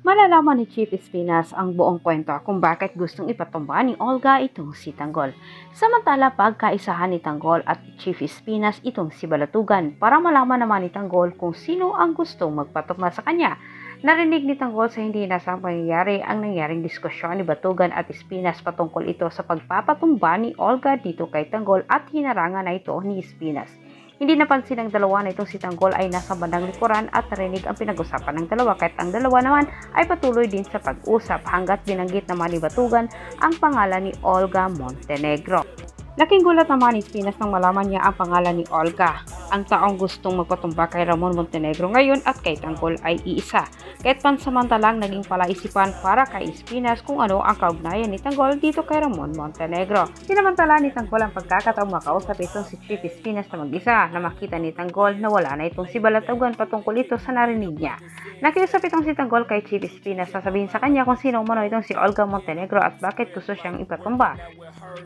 Malalaman ni Chief Espinas ang buong kwento kung bakit gustong ipatumba ni Olga itong si Tanggol. Samantala pagkaisahan ni Tanggol at Chief Espinas itong si Balatugan para malaman naman ni Tanggol kung sino ang gustong magpatumba sa kanya. Narinig ni Tanggol sa hindi inasang pangyayari ang nangyaring diskusyon ni Batugan at Espinas patungkol ito sa pagpapatumba ni Olga dito kay Tanggol at hinarangan na ito ni Espinas. Hindi napansin ng dalawa na itong si Tanggol ay nasa bandang likuran at narinig ang pinag-usapan ng dalawa kahit ang dalawa naman ay patuloy din sa pag-usap hanggat binanggit naman ni Batugan ang pangalan ni Olga Montenegro. Laking gulat naman ni Espinas nang malaman niya ang pangalan ni Olga. Ang taong gustong magpatumba kay Ramon Montenegro ngayon at kay Tanggol ay iisa. Kahit pansamantalang naging palaisipan para kay Espinas kung ano ang kaugnayan ni Tanggol dito kay Ramon Montenegro. Sinamantala ni Tanggol ang pagkakataong makausap itong si Chief Espinas na mag-isa na makita ni Tanggol na wala na itong si Balatugan patungkol ito sa narinig niya. Nakiusap itong si Tanggol kay Chief Espinas sasabihin sa kanya kung sino umano itong si Olga Montenegro at bakit gusto siyang ipatumba.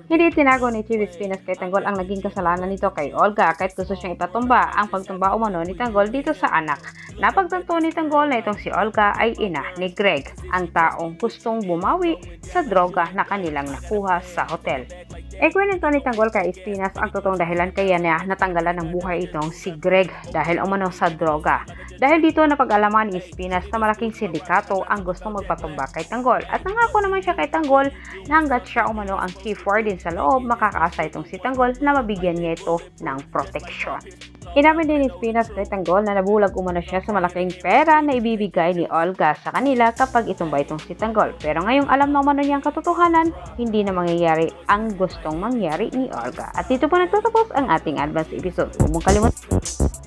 Hindi tinago ni Chief Espinas kay Tanggol ang naging kasalanan nito kay Olga kahit gusto siyang ipatumba ang pagtumba umano ni Tanggol dito sa anak. Napagtanto ni Tanggol na itong si Olga ay ina ni Greg, ang taong gustong bumawi sa droga na kanilang nakuha sa hotel. Kwento ni Tanggol kay Espinas ang totoong dahilan kaya niya natanggalan ng buhay itong si Greg dahil umano sa droga. Dahil dito napag-alaman ni Espinas na malaking sindikato ang gustong magpatumba kay Tanggol at nangako naman siya kay Tanggol na hanggat siya umano ang chief warden sa loob makakaasa itong si Tanggol na mabigyan niya ito ng proteksyon. Inamin din ni Espinas kay Tanggol na nabulag umano siya sa malaking pera na ibibigay ni Olga sa kanila kapag itumba itong si Tanggol. Pero ngayong alam na umano niya ang katotohanan, hindi na mangyayari ang gustong mangyari ni Olga. At dito po nagtatapos ang ating advance episode. Huwag mong kalimutan.